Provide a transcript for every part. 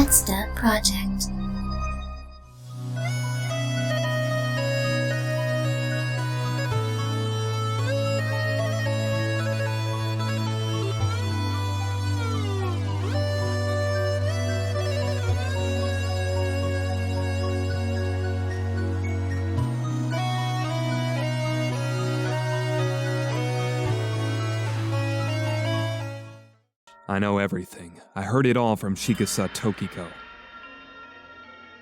Let's Dub project. I know everything. I heard it all from Shikasa Tokiko.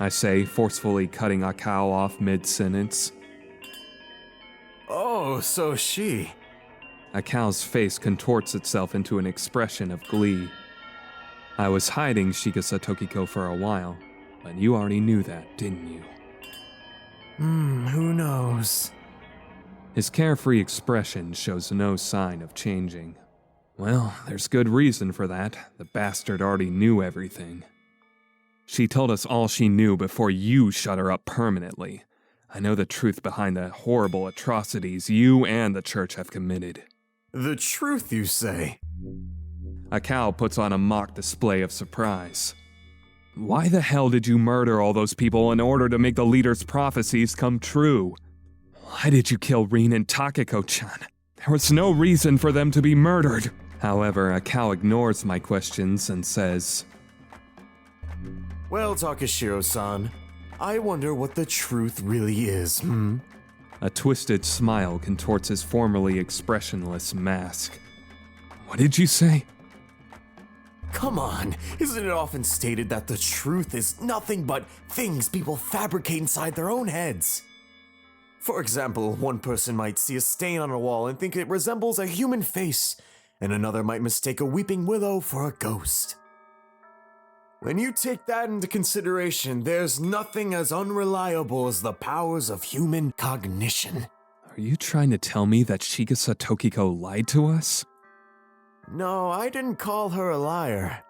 I say, forcefully cutting Akao off mid-sentence. Oh, so she. Akao's face contorts itself into an expression of glee. I was hiding Shikasa Tokiko for a while, but you already knew that, didn't you? Who knows? His carefree expression shows no sign of changing. Well, there's good reason for that. The bastard already knew everything. She told us all she knew before you shut her up permanently. I know the truth behind the horrible atrocities you and the church have committed. The truth, you say? Akao puts on a mock display of surprise. Why the hell did you murder all those people in order to make the leader's prophecies come true? Why did you kill Rin and Takako-chan? There was no reason for them to be murdered. However, Akao ignores my questions and says, Well, Takashiro-san, I wonder what the truth really is, A twisted smile contorts his formerly expressionless mask. What did you say? Come on, isn't it often stated that the truth is nothing but things people fabricate inside their own heads? For example, one person might see a stain on a wall and think it resembles a human face, and another might mistake a weeping willow for a ghost. When you take that into consideration, there's nothing as unreliable as the powers of human cognition. Are you trying to tell me that Shikasa Tokiko lied to us? No, I didn't call her a liar.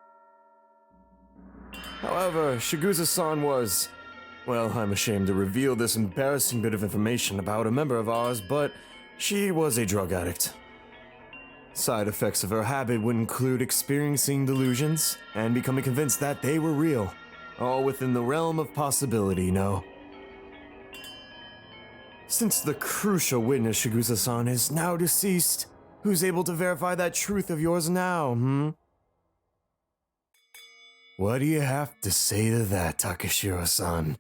However, Shigusa-san was... Well, I'm ashamed to reveal this embarrassing bit of information about a member of ours, but she was a drug addict. Side effects of her habit would include experiencing delusions and becoming convinced that they were real, all within the realm of possibility, no? Since the crucial witness, Shigusa-san, is now deceased, who's able to verify that truth of yours now, What do you have to say to that, Takashiro-san?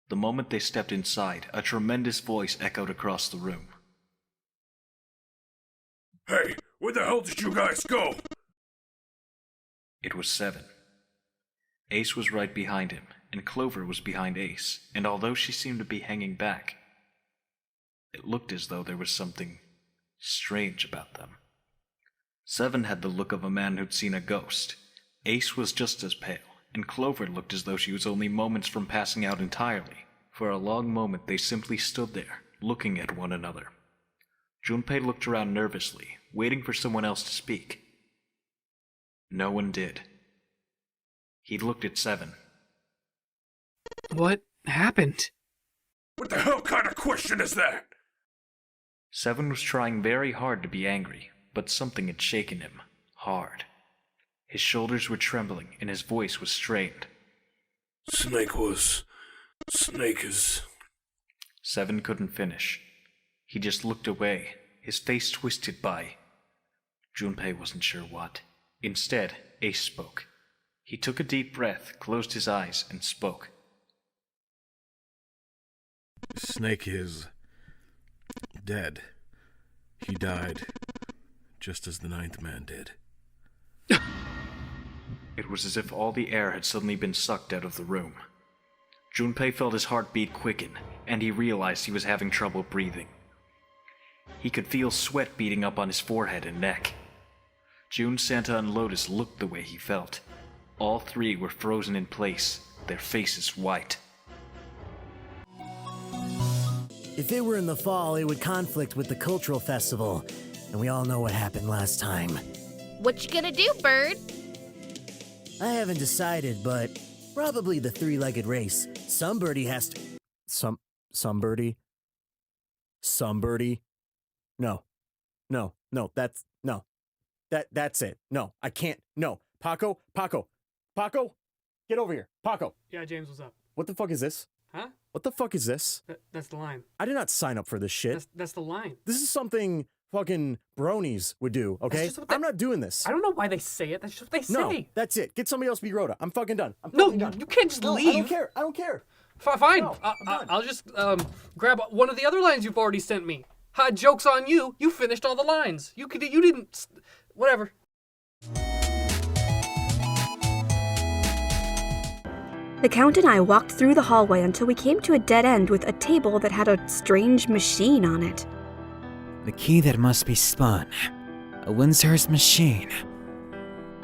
The moment they stepped inside, a tremendous voice echoed across the room. Hey, where the hell did you guys go? It was Seven. Ace was right behind him, and Clover was behind Ace, and although she seemed to be hanging back, it looked as though there was something strange about them. Seven had the look of a man who'd seen a ghost. Ace was just as pale, and Clover looked as though she was only moments from passing out entirely. For a long moment they simply stood there, looking at one another. Junpei looked around nervously, waiting for someone else to speak. No one did. He looked at Seven. What happened? What the hell kind of question is that? Seven was trying very hard to be angry, but something had shaken him, hard. His shoulders were trembling, and his voice was strained. Snake is... Seven couldn't finish. He just looked away, his face twisted by... Junpei wasn't sure what. Instead, Ace spoke. He took a deep breath, closed his eyes, and spoke. Snake is... dead. He died, just as the ninth man did. It was as if all the air had suddenly been sucked out of the room. Junpei felt his heartbeat quicken, and he realized he was having trouble breathing. He could feel sweat beating up on his forehead and neck. June, Santa, and Lotus looked the way he felt. All three were frozen in place, their faces white. If it were in the fall, it would conflict with the cultural festival, and we all know what happened last time. What you gonna do, Bird? I haven't decided, but probably the three-legged race. Somebody has to... Somebody? Somebody? No, that's... No. That's it. No, I can't. No. Paco, get over here. Paco. Yeah, James, what's up? What the fuck is this? Huh? What the fuck is this? That's the line. I did not sign up for this shit. That's the line. This is something fucking bronies would do, okay? just what they- I'm not doing this. I don't know why they say it. That's just what they No, say. that's it. Get somebody else to be Rhoda. I'm fucking done. I'm No, fucking done. you can't just No, leave. I don't care. Fine. No, I'm done. I'll just grab one of the other lines you've already sent me. Ha, joke's on you. You finished all the lines. You didn't. Whatever. The Count and I walked through the hallway until we came to a dead end with a table that had a strange machine on it. The key that must be spun. A Windsor's machine.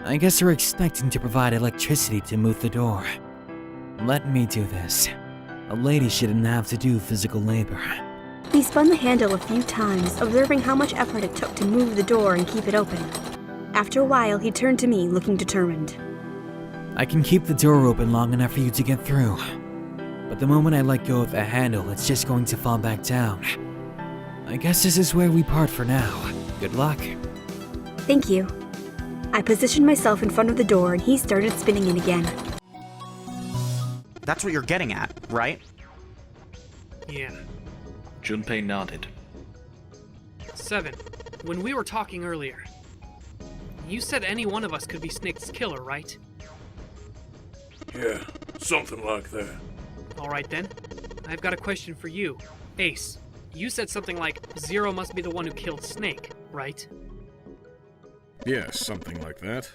I guess they're expecting to provide electricity to move the door. Let me do this. A lady shouldn't have to do physical labor. He spun the handle a few times, observing how much effort it took to move the door and keep it open. After a while, he turned to me, looking determined. I can keep the door open long enough for you to get through. But the moment I let go of the handle, it's just going to fall back down. I guess this is where we part for now. Good luck. Thank you. I positioned myself in front of the door and he started spinning it again. That's what you're getting at, right? Yeah. Junpei nodded. 7. When we were talking earlier, you said any one of us could be Snake's killer, right? Yeah, something like that. Alright then. I've got a question for you. Ace, you said something like Zero must be the one who killed Snake, right? Yes, something like that.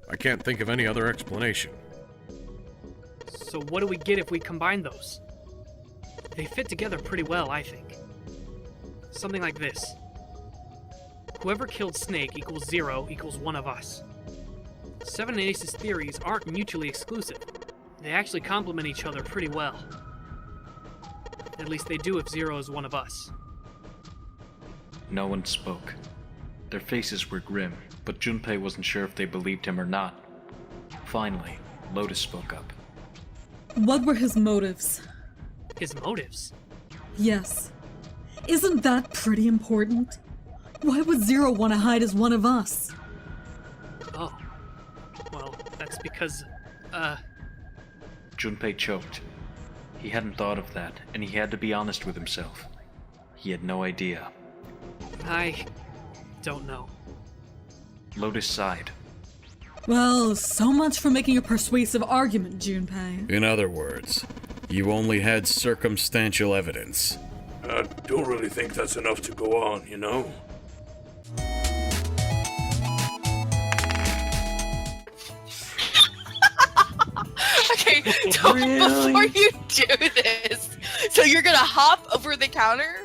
I can't think of any other explanation. So what do we get if we combine those? They fit together pretty well, I think. Something like this. Whoever killed Snake equals 0 equals one of us. 7 and Ace's theories aren't mutually exclusive. They actually complement each other pretty well. At least they do if 0 is one of us. No one spoke. Their faces were grim, but Junpei wasn't sure if they believed him or not. Finally, Lotus spoke up. What were his motives? His motives? Yes. Isn't that pretty important? Why would Zero want to hide as one of us? Oh. Well, that's because, Junpei choked. He hadn't thought of that, and he had to be honest with himself. He had no idea. I don't know. Lotus sighed. Well, so much for making a persuasive argument, Junpei. In other words, you only had circumstantial evidence. I don't really think that's enough to go on, you know? Okay, so before you do this, so you're gonna hop over the counter?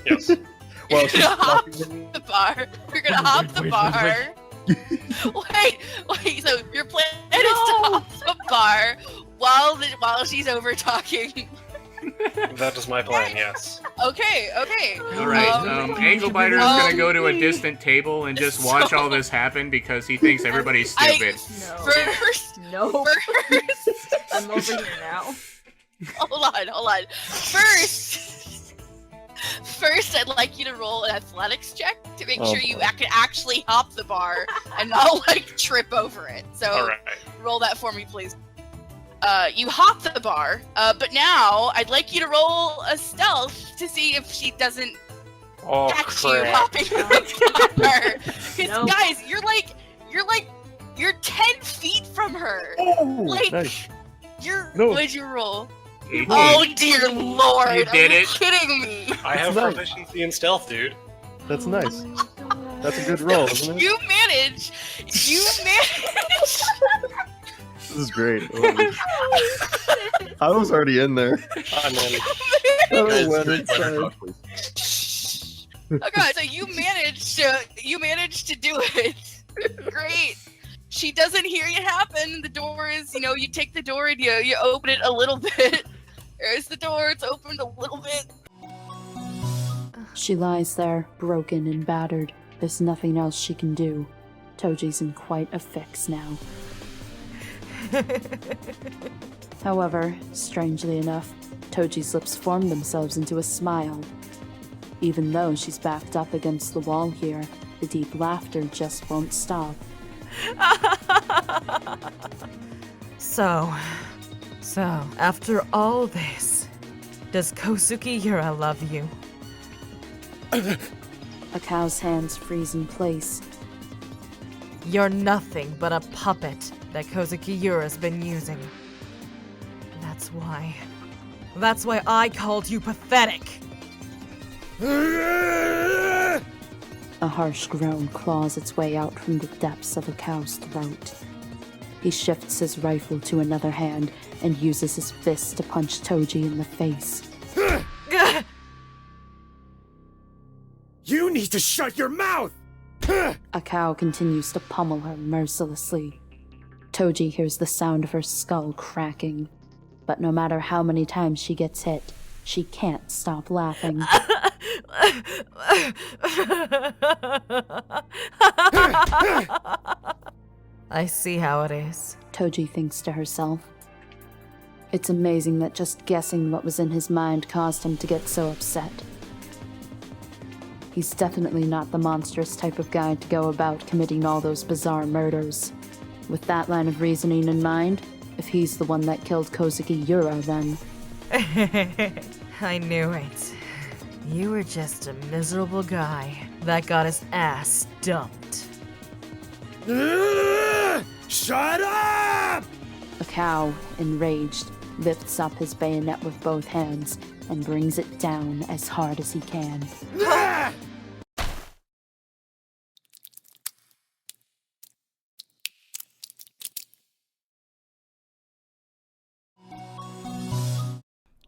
Yes. Well, you're gonna hop the bar. You're gonna hop the bar. Wait, so your plan is to hop the bar while she's over talking. That is my plan, yes. Okay. Alright, Anglebiter is gonna go to a distant table and just watch all this happen because he thinks everybody's stupid. First, I'm over here now. Hold on. First, I'd like you to roll an athletics check to make sure you can actually hop the bar and not trip over it. So roll that for me, please. You hop the bar, but now I'd like you to roll a stealth to see if she doesn't catch you hopping the bar. Because guys, you're 10 feet from her. Nice. What'd you roll? Oh dear lord! You did Are you it. kidding me? I have proficiency in stealth, dude. That's nice. That's a good roll, isn't it? You managed. This is great. I was already in there. I'm in. I went inside. Okay, so you managed to do it. Great. She doesn't hear it happen. The door is, you take the door and you open it a little bit. There's the door. It's opened a little bit. She lies there, broken and battered. There's nothing else she can do. Toji's in quite a fix now. However, strangely enough, Toji's lips form themselves into a smile. Even though she's backed up against the wall here, the deep laughter just won't stop. So, after all this, does Kosuke Yura love you? A cow's hands freeze in place. You're nothing but a puppet that Kosuke Yura's been using. That's why I called you pathetic. A harsh groan claws its way out from the depths of a cow's throat. He shifts his rifle to another hand and uses his fist to punch Toji in the face. You need to shut your mouth! A cow continues to pummel her mercilessly. Toji hears the sound of her skull cracking, but no matter how many times she gets hit, she can't stop laughing. I see how it is. Toji thinks to herself. It's amazing that just guessing what was in his mind caused him to get so upset. He's definitely not the monstrous type of guy to go about committing all those bizarre murders. With that line of reasoning in mind, if he's the one that killed Kosuke Yura, then... I knew it. You were just a miserable guy that got his ass dumped. Shut up! A cow, enraged, lifts up his bayonet with both hands and brings it down as hard as he can.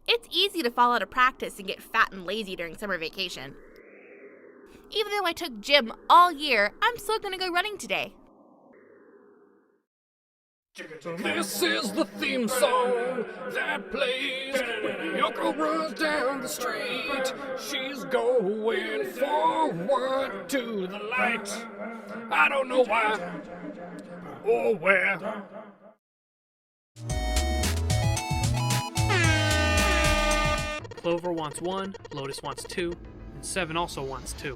It's easy to fall out of practice and get fat and lazy during summer vacation. Even though I took gym all year, I'm still gonna go running today. This is the theme song that plays when your girl runs down the street. She's going forward to the light. I don't know why or where. Clover wants 1, Lotus wants 2, and 7 also wants 2.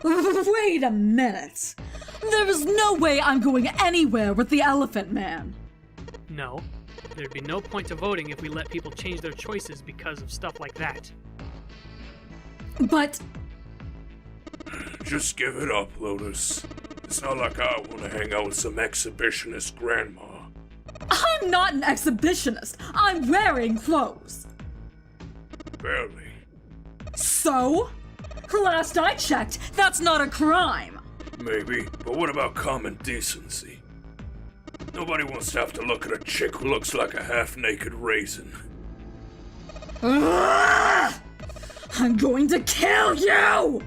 Wait a minute. There is no way I'm going anywhere with the Elephant Man. No, there'd be no point to voting if we let people change their choices because of stuff like that. But... Just give it up, Lotus. It's not like I want to hang out with some exhibitionist grandma. I'm not an exhibitionist. I'm wearing clothes. Barely. So? Last I checked, that's not a crime. Maybe, but what about common decency? Nobody wants to have to look at a chick who looks like a half-naked raisin. I'm going to kill you!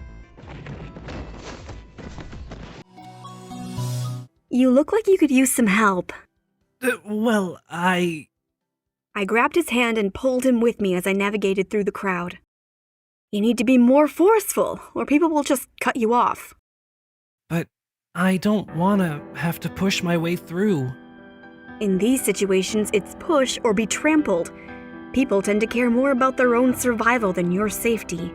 You look like you could use some help. Well, I grabbed his hand and pulled him with me as I navigated through the crowd. You need to be more forceful, or people will just cut you off. But I don't want to have to push my way through. In these situations, it's push or be trampled. People tend to care more about their own survival than your safety.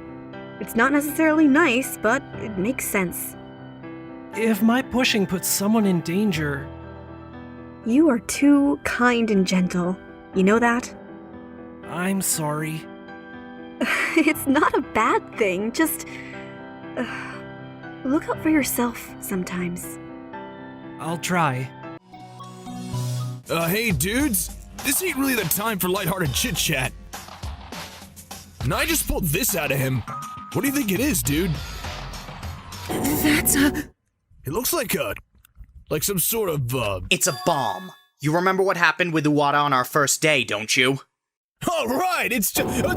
It's not necessarily nice, but it makes sense. If my pushing puts someone in danger... You are too kind and gentle. You know that? I'm sorry. It's not a bad thing, just... look out for yourself sometimes. I'll try. Hey dudes, this ain't really the time for lighthearted chit-chat. And I just pulled this out of him. What do you think it is, dude? That's a... It looks like some sort of, It's a bomb. You remember what happened with Uwada on our first day, don't you? All right, it's just a bomb!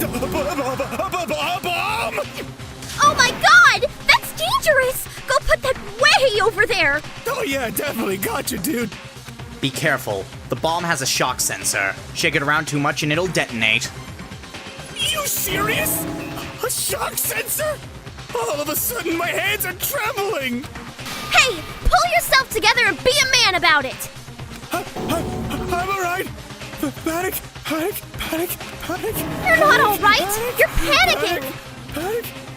Oh my god! That's dangerous! Go put that way over there! Oh yeah, definitely. Gotcha, dude. Be careful. The bomb has a shock sensor. Shake it around too much and it'll detonate. You serious? A shock sensor? All of a sudden, my hands are trembling! Hey! Pull yourself together and be a man about it! I'm alright. Panic. You're not alright! You're panicking!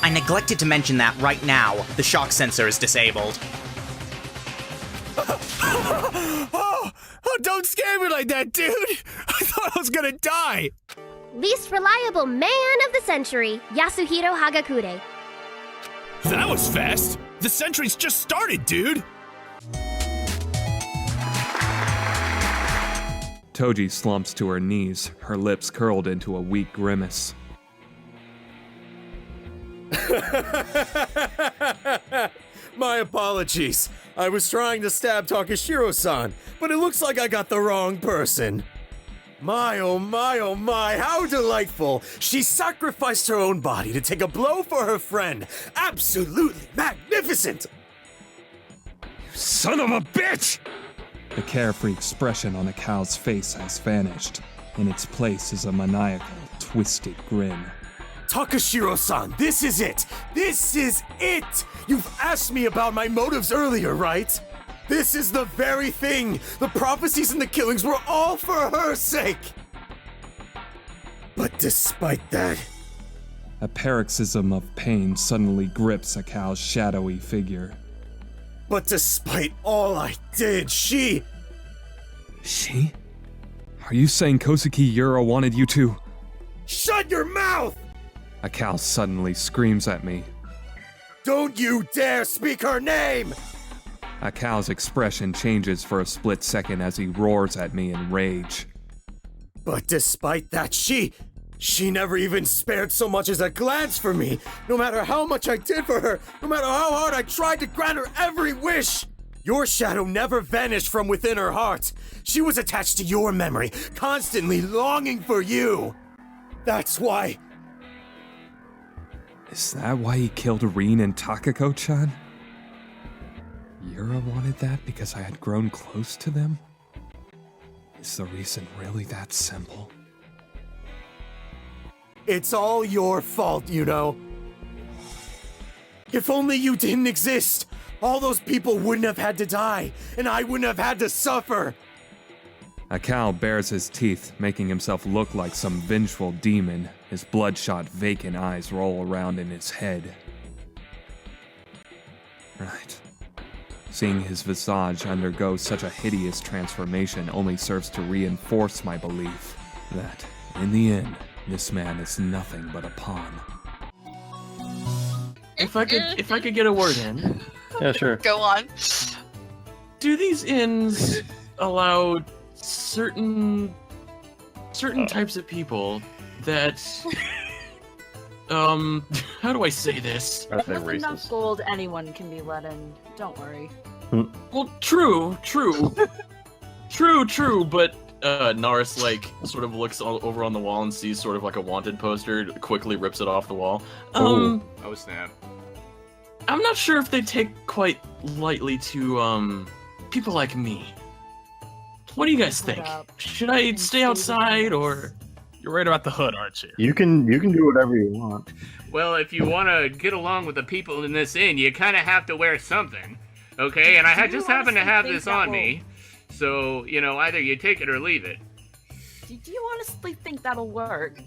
I neglected to mention that right now, the shock sensor is disabled. Oh, don't scare me like that, dude! I thought I was gonna die! Least reliable man of the century, Yasuhiro Hagakure. That was fast! The century's just started, dude! Toji slumps to her knees, her lips curled into a weak grimace. My apologies. I was trying to stab Takashiro-san, but it looks like I got the wrong person. My, oh my, how delightful! She sacrificed her own body to take a blow for her friend. Absolutely magnificent! Son of a bitch! The carefree expression on the cow's face has vanished. In its place is a maniacal, twisted grin. Takashiro-san, this is it! This is it! You've asked me about my motives earlier, right? This is the very thing! The prophecies and the killings were all for her sake! But despite that... A paroxysm of pain suddenly grips a cow's shadowy figure. But despite all I did, she... She? Are you saying Kozuki Yura wanted you to... Shut your mouth! A cow suddenly screams at me. Don't you dare speak her name! A cow's expression changes for a split second as he roars at me in rage. But despite that, she never even spared so much as a glance for me, no matter how much I did for her, no matter how hard I tried to grant her every wish. Your shadow never vanished from within her heart. She was attached to your memory, constantly longing for you. That's why... Is that why he killed Rin and Takako-chan? Yura wanted that because I had grown close to them? Is the reason really that simple? It's all your fault, you know. If only you didn't exist, all those people wouldn't have had to die, and I wouldn't have had to suffer. A cow bares his teeth, making himself look like some vengeful demon. His bloodshot, vacant eyes roll around in his head. Right. Seeing his visage undergo such a hideous transformation only serves to reinforce my belief that, in the end, this man is nothing but a pawn. If I could get a word in. Yeah, sure. Go on. Do these inns allow certain types of people that how do I say this? With enough gold, anyone can be let in. Don't worry. Well, true, but Naris like sort of looks over on the wall and sees sort of like a wanted poster, quickly rips it off the wall. Oh snap. I'm not sure if they take quite lightly to people like me. What do you guys think? Should I stay outside or? You're right about the hood, aren't you? You can do whatever you want. Well, if you want to get along with the people in this inn, you kind of have to wear something, okay? And I just happen to have this on me, so, you know, either you take it or leave it. Do you honestly think that'll work?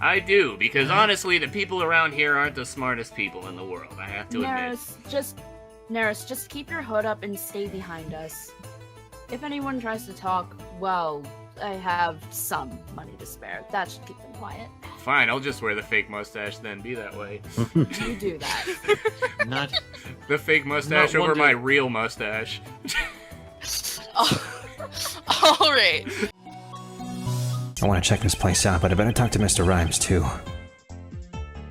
I do, because honestly, the people around here aren't the smartest people in the world, I have to admit. Naris, just keep your hood up and stay behind us. If anyone tries to talk, well, I have some money to spare. That should keep them quiet. Fine, I'll just wear the fake mustache then, be that way. You do that. Not the fake mustache over my real mustache. Alright. I want to check this place out, but I better talk to Mr. Rhymes, too.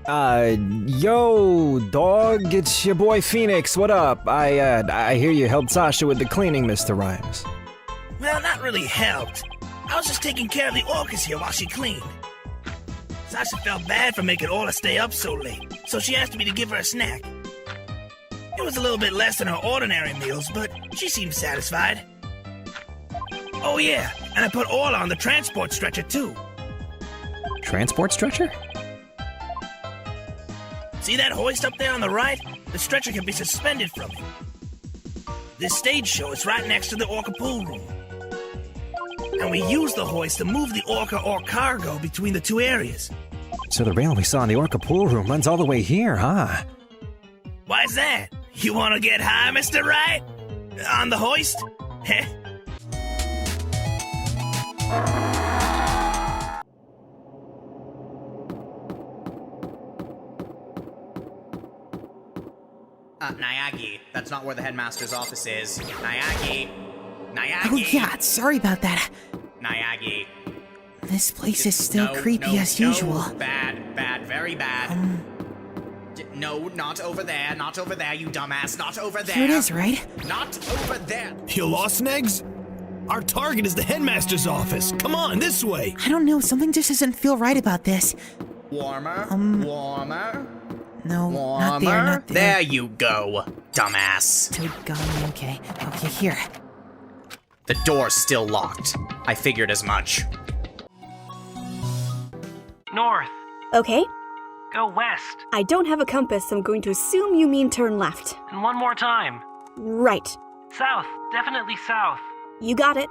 Yo, dog, it's your boy Phoenix, what up? I hear you helped Sasha with the cleaning, Mr. Rhymes. Well, not really helped. I was just taking care of the orcas here while she cleaned. Sasha felt bad for making Orla stay up so late, so she asked me to give her a snack. It was a little bit less than her ordinary meals, but she seemed satisfied. Oh yeah, and I put Orla on the transport stretcher too. Transport stretcher? See that hoist up there on the right? The stretcher can be suspended from it. This stage show is right next to the orca pool room. And we use the hoist to move the orca or cargo between the two areas. So the rail we saw in the Orca pool room runs all the way here, huh? Why's that? You wanna get high, Mr. Right? On the hoist? Heh. Nyagi, that's not where the headmaster's office is. Nyagi! Nyagi! Oh yeah, sorry about that. Nyagi. This place is still creepy as usual. Bad, very bad. No, not over there, you dumbass, not over there. Here it is, right? Not over there. You lost, Negs? Our target is the headmaster's office. Come on, this way. I don't know, something just doesn't feel right about this. Warmer? Warmer? No, Warmer? not there. There you go, dumbass. Gun, okay, here. The door's still locked. I figured as much. North. Okay. Go west. I don't have a compass, so I'm going to assume you mean turn left. And one more time. Right. South. Definitely south. You got it.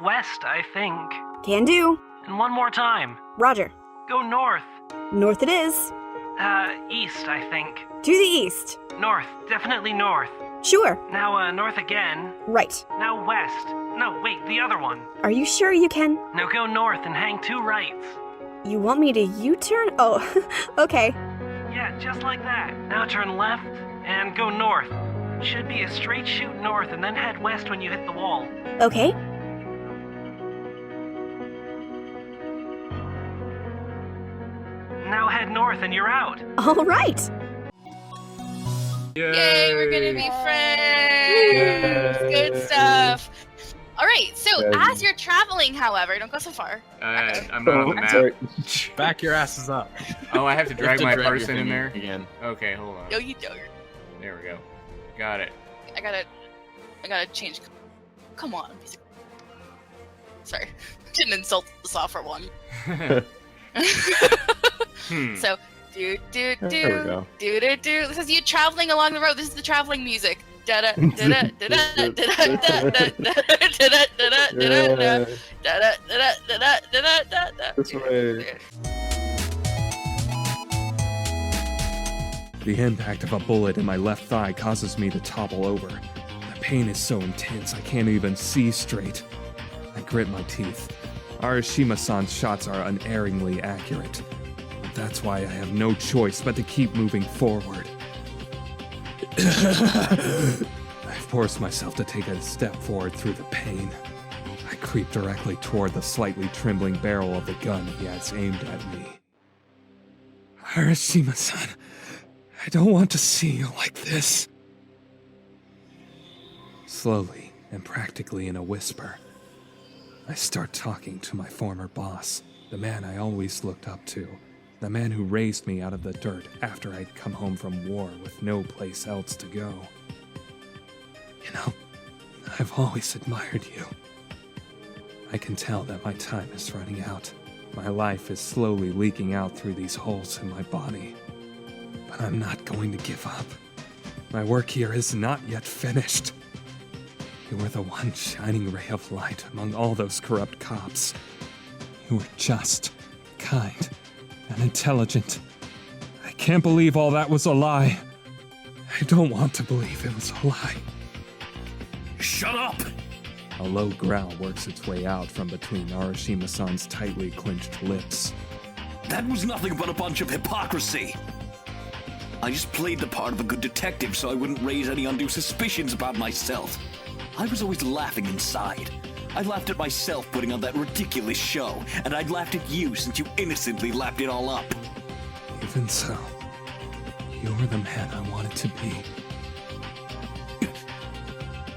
West, I think. Can do. And one more time. Roger. Go north. North it is. East, I think. To the east. North. Definitely north. Sure. Now, north again. Right. Now west. No, wait, the other one. Are you sure you can? Now go north and hang 2 rights. You want me to U-turn? Oh, okay. Yeah, just like that. Now turn left and go north. Should be a straight shoot north and then head west when you hit the wall. Okay. Now head north and you're out. All right. Yay, we're gonna be friends. Good stuff. All right, so as you're traveling, however, don't go so far. I'm not on the map. Back your asses up. Oh, I have to drag my your person in thingy there? again. Okay, hold on. No, you don't. There we go. Got it. I gotta change. Come on. Sorry, didn't insult the software one. So, do. There we go. Do. This is you traveling along the road. This is the traveling music. Da da da da da da da da da. This way. The impact of a bullet in my left thigh causes me to topple over. The pain is so intense I can't even see straight. I grit my teeth. Arashima-san's shots are unerringly accurate. But that's why I have no choice but to keep moving forward. I force myself to take a step forward through the pain. I creep directly toward the slightly trembling barrel of the gun he has aimed at me. Arashima-san, I don't want to see you like this. Slowly and practically in a whisper, I start talking to my former boss, the man I always looked up to, the man who raised me out of the dirt after I'd come home from war with no place else to go. You know, I've always admired you. I can tell that my time is running out. My life is slowly leaking out through these holes in my body. But I'm not going to give up. My work here is not yet finished. You were the one shining ray of light among all those corrupt cops. You were just, kind, and intelligent. I can't believe all that was a lie. I don't want to believe it was a lie. Shut up! A low growl works its way out from between Arashima-san's tightly clenched lips. That was nothing but a bunch of hypocrisy. I just played the part of a good detective so I wouldn't raise any undue suspicions about myself. I was always laughing inside. I laughed at myself putting on that ridiculous show, and I'd laughed at you since you innocently lapped it all up. Even so, you were the man I wanted to be.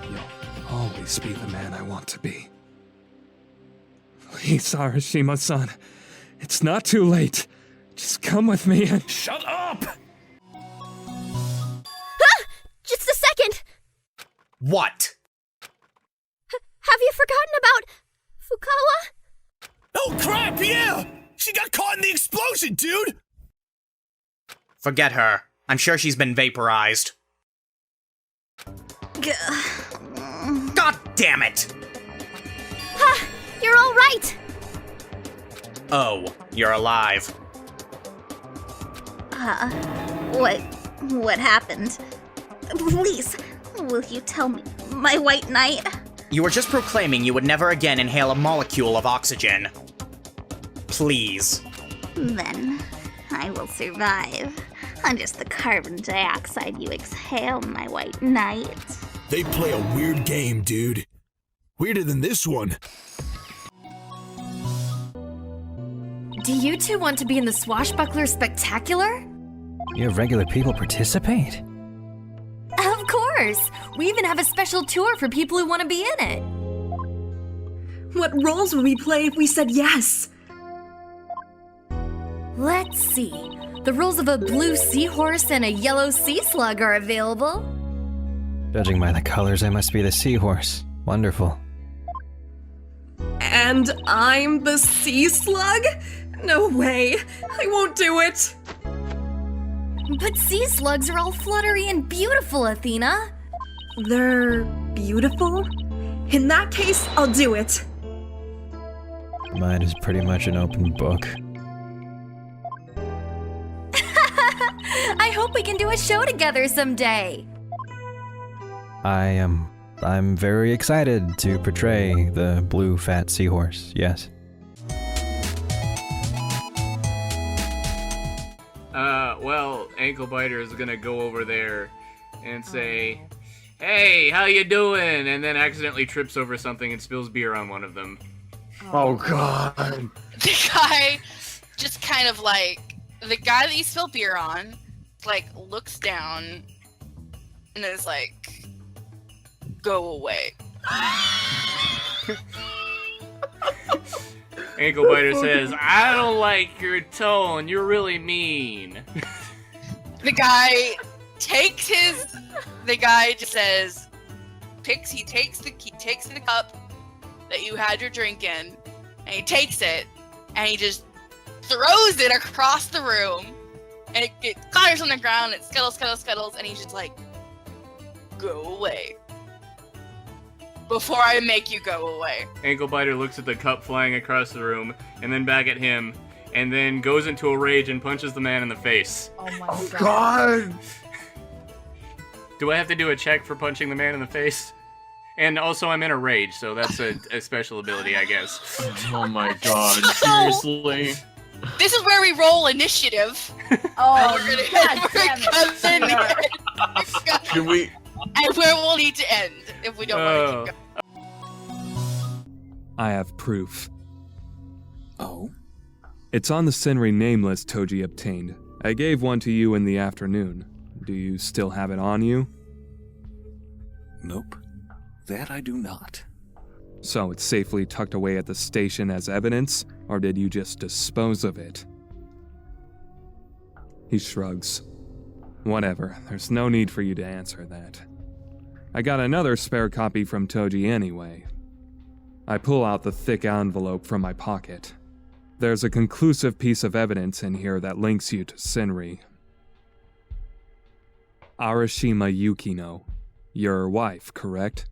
You'll always be the man I want to be. Please, Arashima-san, it's not too late. Just come with me and— Shut up! Just a second! What? Have you forgotten about Fukawa? Oh crap, yeah! She got caught in the explosion, dude! Forget her. I'm sure she's been vaporized. God damn it! Ha! You're all right! Oh, you're alive. What happened? Please, will you tell me, my white knight? You were just proclaiming you would never again inhale a molecule of oxygen. Please. Then I will survive on just the carbon dioxide you exhale, my white knight. They play a weird game, dude. Weirder than this one. Do you two want to be in the Swashbuckler Spectacular? You have regular people participate? Of course! We even have a special tour for people who want to be in it. What roles would we play if we said yes? Let's see. The roles of a blue seahorse and a yellow sea slug are available. Judging by the colors, I must be the seahorse. Wonderful. And I'm the sea slug? No way. I won't do it. But sea slugs are all fluttery and beautiful, Athena. They're beautiful? In that case, I'll do it. Mine is pretty much an open book. I hope we can do a show together someday. I'm very excited to portray the blue fat seahorse, yes. Well, Ankle Biter is gonna go over there and say, "Hey, how you doing?" and then accidentally trips over something and spills beer on one of them. Oh god. The guy just kind of the guy that you spilled beer on, looks down and is like, "Go away." Ankle Biter says, "I don't like your tone. You're really mean." The guy just says, he takes the cup that you had your drink in, and he takes it, and he just throws it across the room, and it clatters on the ground, it scuttles, and he's just like, "Go away. Before I make you go away." Ankle Biter looks at the cup flying across the room, and then back at him, and then goes into a rage and punches the man in the face. Oh my god! Do I have to do a check for punching the man in the face? And also, I'm in a rage, so that's a special ability, I guess. Oh my god, seriously? This is where we roll initiative. Oh, we're gonna come in Can we... and where we'll need to end if we don't want to keep going. I have proof. Oh? It's on the Senri name list Toji obtained. I gave one to you in the afternoon. Do you still have it on you? Nope. That I do not. So it's safely tucked away at the station as evidence, or did you just dispose of it? He shrugs. Whatever, there's no need for you to answer that. I got another spare copy from Toji anyway. I pull out the thick envelope from my pocket. There's a conclusive piece of evidence in here that links you to Senri. Arashima Yukino. Your wife, correct?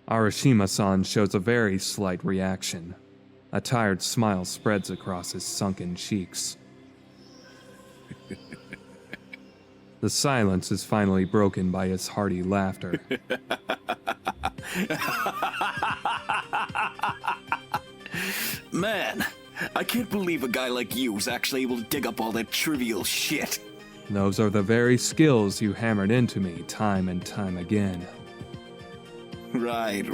Arashima-san shows a very slight reaction. A tired smile spreads across his sunken cheeks. The silence is finally broken by his hearty laughter. Man, I can't believe a guy like you was actually able to dig up all that trivial shit. Those are the very skills you hammered into me time and time again. Right.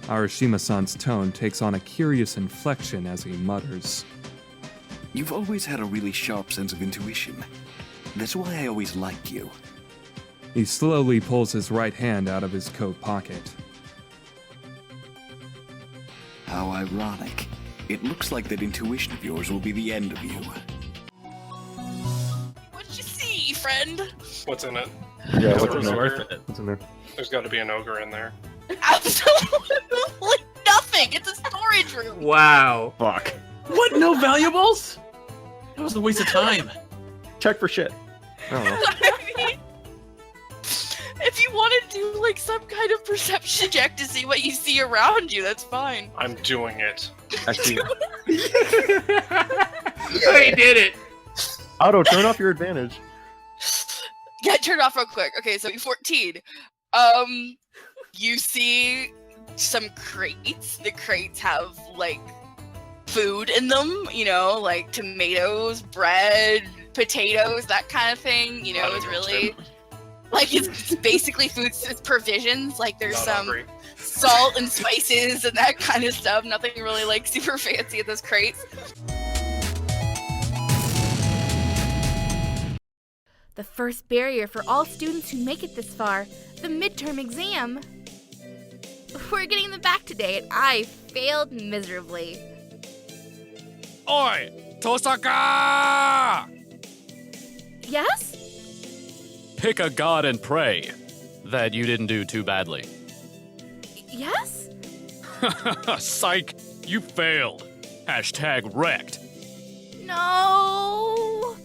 Arashima-san's tone takes on a curious inflection as he mutters. You've always had a really sharp sense of intuition. That's why I always liked you. He slowly pulls his right hand out of his coat pocket. How ironic. It looks like that intuition of yours will be the end of you. What'd you see, friend? What's in it? Yeah, Is what's there in an there? ogre? What's in there? There's got to be an ogre in there. Absolutely nothing! It's a storage room! Wow. Fuck. What? No valuables? That was a waste of time. Check for shit. I don't know. If you want to do like some kind of perception check to see what you see around you, that's fine. I'm doing it. Actually, I did it. Otto, turn off your advantage. Yeah, turn it off real quick. Okay, so 14. You see some crates. The crates have like food in them, you know, like tomatoes, bread, potatoes, that kind of thing. You know, it's really like it's basically food, it's provisions. Like there's some salt and spices and that kind of stuff. Nothing really like super fancy in those crates. The first barrier for all students who make it this far, the midterm exam. We're getting them back today, and I failed miserably. Oi! Tosaka! Yes? Pick a god and pray that you didn't do too badly. Yes? Psych! You failed. Hashtag wrecked. No!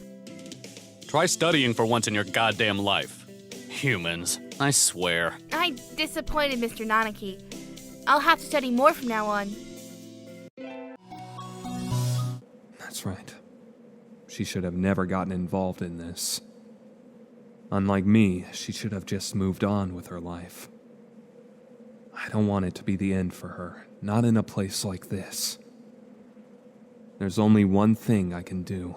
Try studying for once in your goddamn life. Humans, I swear. I disappointed Mr. Nanaki. I'll have to study more from now on. That's right. She should have never gotten involved in this. Unlike me, she should have just moved on with her life. I don't want it to be the end for her, not in a place like this. There's only one thing I can do.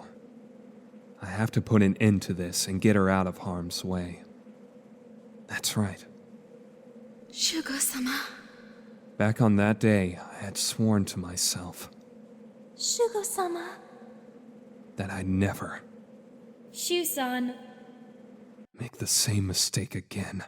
I have to put an end to this and get her out of harm's way. That's right. Shugo-sama. Back on that day, I had sworn to myself Shugo-sama. that I'd never Shu-san. make the same mistake again.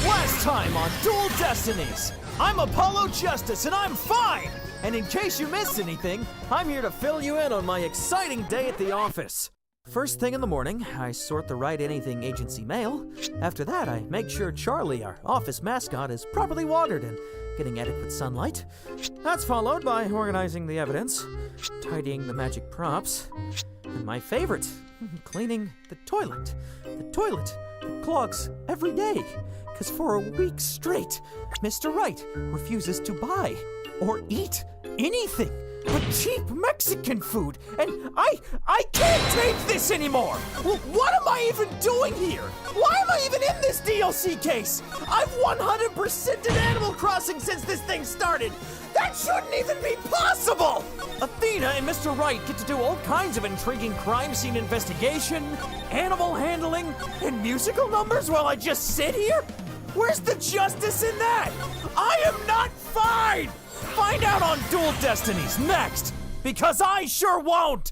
Last time on Dual Destinies, I'm Apollo Justice and I'm fine! And in case you missed anything, I'm here to fill you in on my exciting day at the office. First thing in the morning, I sort the Write Anything agency mail. After that, I make sure Charlie, our office mascot, is properly watered and getting adequate sunlight. That's followed by organizing the evidence, tidying the magic props, and my favorite, cleaning the toilet. The toilet that clogs every day. Because for a week straight, Mr. Wright refuses to buy or eat anything but cheap Mexican food, and I can't take this anymore! What am I even doing here? Why am I even in this DLC case? I've 100%ed Animal Crossing since this thing started! That shouldn't even be possible! Athena and Mr. Wright get to do all kinds of intriguing crime scene investigation, animal handling, and musical numbers while I just sit here? Where's the justice in that? I am not fine! Find out on Dual Destinies next, because I sure won't!